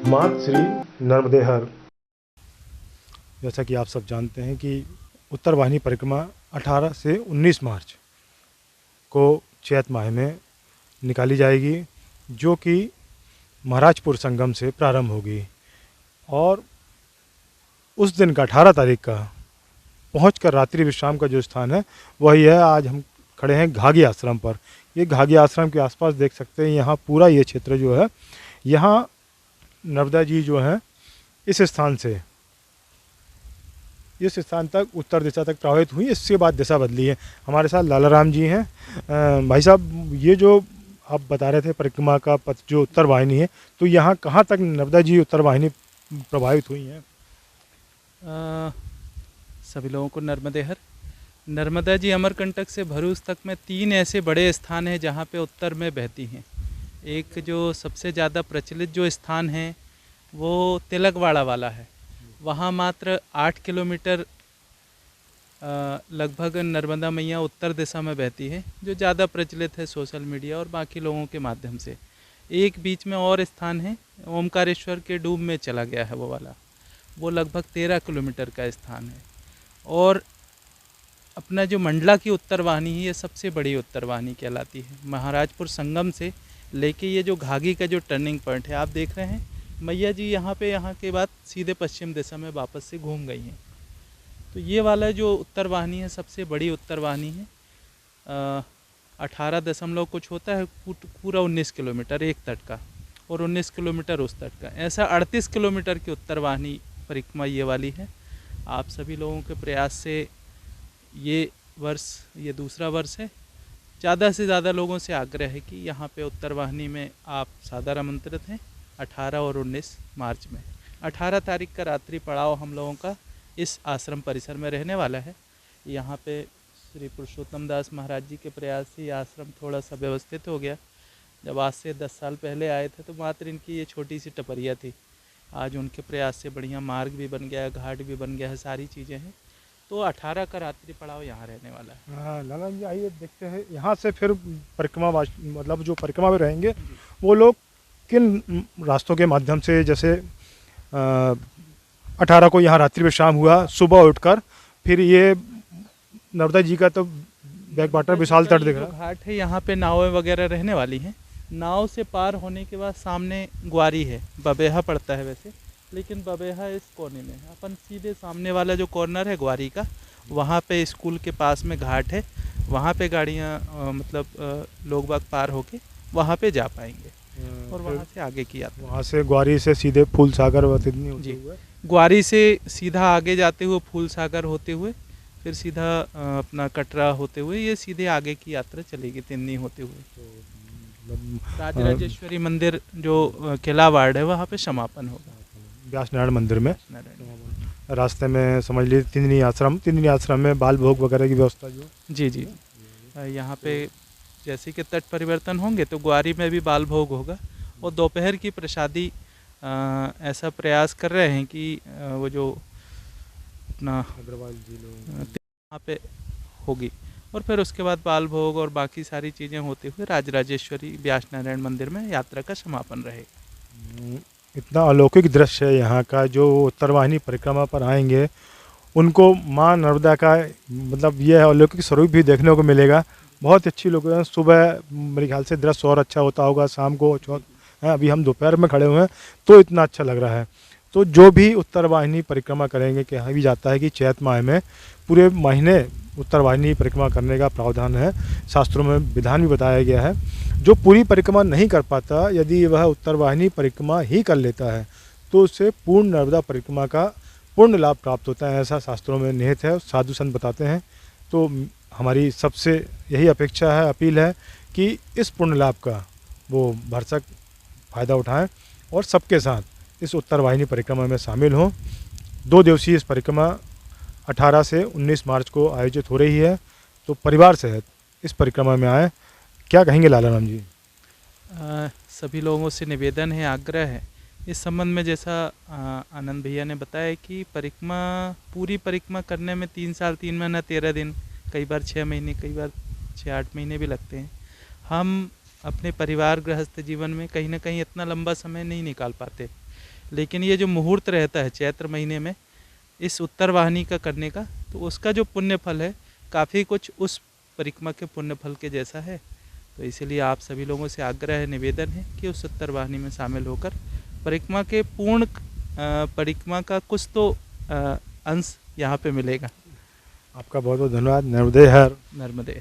मातृश्री नर्मदेहर। जैसा कि आप सब जानते हैं कि उत्तर वाहिनी परिक्रमा 18 से 19 मार्च को चैत माह में निकाली जाएगी, जो कि महाराजपुर संगम से प्रारंभ होगी और उस दिन का 18 तारीख का पहुंचकर रात्रि विश्राम का जो स्थान है वही है। आज हम खड़े हैं घाघी आश्रम पर। ये घाघी आश्रम के आसपास देख सकते हैं, यहाँ पूरा ये क्षेत्र जो है, यहाँ नर्मदा जी जो है इस स्थान तक उत्तर दिशा तक प्रवाहित हुई, इसके बाद दिशा बदली है। हमारे साथ लाला राम जी हैं। भाई साहब, ये जो आप बता रहे थे परिक्रमा का पथ जो उत्तर वाहिनी है, तो यहाँ कहाँ तक नर्मदा जी उत्तर वाहिनी प्रभावित हुई हैं? सभी लोगों को नर्मदेहर। नर्मदा जी अमरकंटक से भरूच तक में 3 ऐसे बड़े स्थान हैं जहाँ पे उत्तर में बहती हैं। एक जो सबसे ज़्यादा प्रचलित जो स्थान है वो तिलकवाड़ा वाला है। वहाँ मात्र 8 किलोमीटर लगभग नर्मदा मैया उत्तर दिशा में बहती है, जो ज़्यादा प्रचलित है सोशल मीडिया और बाकी लोगों के माध्यम से। एक बीच में और स्थान है, ओमकारेश्वर के डूब में चला गया है वो वाला, वो लगभग 13 किलोमीटर का स्थान है। और अपना जो मंडला की उत्तर वाहिनी है, ये सबसे बड़ी उत्तर वाहिनी कहलाती है। महाराजपुर संगम से लेके ये जो घाघी का जो टर्निंग पॉइंट है आप देख रहे हैं, मैया जी यहाँ के बाद सीधे पश्चिम दिशा में वापस से घूम गई हैं। तो ये वाला जो उत्तर वाहिनी है सबसे बड़ी उत्तर वाहिनी है। 18 दशमलव कुछ होता है, पूरा 19 किलोमीटर एक तट का और 19 किलोमीटर उस तट का, ऐसा 38 किलोमीटर की उत्तर वाहिनी परिक्रमा ये वाली है। आप सभी लोगों के प्रयास से ये दूसरा वर्ष है। ज़्यादा से ज़्यादा लोगों से आग्रह है कि यहाँ पे उत्तर वाहिनी में आप सादर आमंत्रित हैं 18 और 19 मार्च में। 18 तारीख का रात्रि पड़ाव हम लोगों का इस आश्रम परिसर में रहने वाला है। यहाँ पे श्री पुरुषोत्तम दास महाराज जी के प्रयास से ये आश्रम थोड़ा सा व्यवस्थित हो गया। जब आज से 10 साल पहले आए थे तो मात्र इनकी ये छोटी सी टपरिया थी। आज उनके प्रयास से बढ़िया मार्ग भी बन गया है, घाट भी बन गया है, सारी चीज़ें हैं। तो 18 का रात्रि पड़ाव यहाँ रहने वाला है। हाँ लाला जी, आइए देखते हैं यहाँ से फिर परिक्रमा मतलब जो परिक्रमा में रहेंगे वो लोग किन रास्तों के माध्यम से, जैसे 18 को यहाँ रात्रि विश्राम हुआ, सुबह उठकर फिर ये नर्मदा जी का तो बैकवाटर विशाल तट दिख रहा है। घाट है, यहाँ पे नावें वगैरह रहने वाली हैं। नाव से पार होने के बाद सामने ग्वारी है, बबेहा पड़ता है वैसे, लेकिन बबेहा इस कोने में है। अपन सीधे सामने वाला जो कॉर्नर है ग्वारी का, वहाँ पे स्कूल के पास में घाट है, वहाँ पे गाड़ियाँ मतलब लोग बाग पार होके वहाँ पे जा पाएंगे और वहाँ से आगे की यात्रा। वहाँ से ग्वारी से सीधे फूल सागर होते हुए, ग्वारी से सीधा आगे जाते हुए फूल सागर होते हुए फिर सीधा अपना कटरा होते हुए ये सीधे आगे की यात्रा चलेगी तिन्नी होते हुए। राजराजेश्वरी मंदिर जो किला वार्ड है वहाँ पे समापन होगा व्यास नारायण मंदिर में। रास्ते में समझ लीजिए तिन्नी आश्रम में बाल भोग वगैरह की व्यवस्था जो। जी यहाँ पे जैसे कि तट परिवर्तन होंगे तो ग्वारी में भी बाल भोग होगा और दोपहर की प्रसादी ऐसा प्रयास कर रहे हैं कि वो जो अपना अग्रवाल जी वहाँ पे होगी और फिर उसके बाद बाल भोग और बाकी सारी चीज़ें होते हुए राजराजेश्वरी व्यास नारायण मंदिर में यात्रा का समापन रहेगा। इतना अलौकिक दृश्य है यहाँ का। जो उत्तर वाहिनी परिक्रमा पर आएंगे उनको माँ नर्मदा का मतलब यह अलौकिक स्वरूप भी देखने को मिलेगा। बहुत अच्छी लोग। सुबह मेरे ख्याल से दृश्य और अच्छा होता होगा, शाम को अभी हम दोपहर में खड़े हुए हैं तो इतना अच्छा लग रहा है। तो जो भी उत्तर वाहिनी परिक्रमा करेंगे, कहा भी जाता है कि चैत माह में पूरे महीने उत्तर वाहिनी परिक्रमा करने का प्रावधान है, शास्त्रों में विधान भी बताया गया है। जो पूरी परिक्रमा नहीं कर पाता, यदि वह उत्तर वाहिनी परिक्रमा ही कर लेता है तो उससे पूर्ण नर्मदा परिक्रमा का पूर्ण लाभ प्राप्त होता है, ऐसा शास्त्रों में निहित है, साधु संत बताते हैं। तो हमारी सबसे यही अपेक्षा है, अपील है कि इस पुण्य लाभ का वो भरसक फ़ायदा उठाएं और सबके साथ इस उत्तर वाहिनी परिक्रमा में शामिल हों। 2 दिवसीय इस परिक्रमा 18 से 19 मार्च को आयोजित हो रही है, तो परिवार सहित इस परिक्रमा में आएँ। क्या कहेंगे लाला राम जी? सभी लोगों से निवेदन है, आग्रह है इस संबंध में, जैसा आनंद भैया ने बताया कि पूरी परिक्रमा करने में 3 साल 3 महीना 13 दिन, कई बार 6 महीने, कई बार 6-8 महीने भी लगते हैं। हम अपने परिवार गृहस्थ जीवन में कहीं ना कहीं इतना लंबा समय नहीं निकाल पाते। लेकिन ये जो मुहूर्त रहता है चैत्र महीने में इस उत्तर वाहिनी का करने का, तो उसका जो पुण्य फल है काफ़ी कुछ उस परिक्रमा के पुण्य फल के जैसा है। तो इसीलिए आप सभी लोगों से आग्रह है, निवेदन है कि उस उत्तर वाहिनी में शामिल होकर परिक्रमा के पूर्ण परिक्रमा का कुछ तो अंश यहाँ पे मिलेगा। आपका बहुत बहुत धन्यवाद। नर्मदे हर। नर्मदे।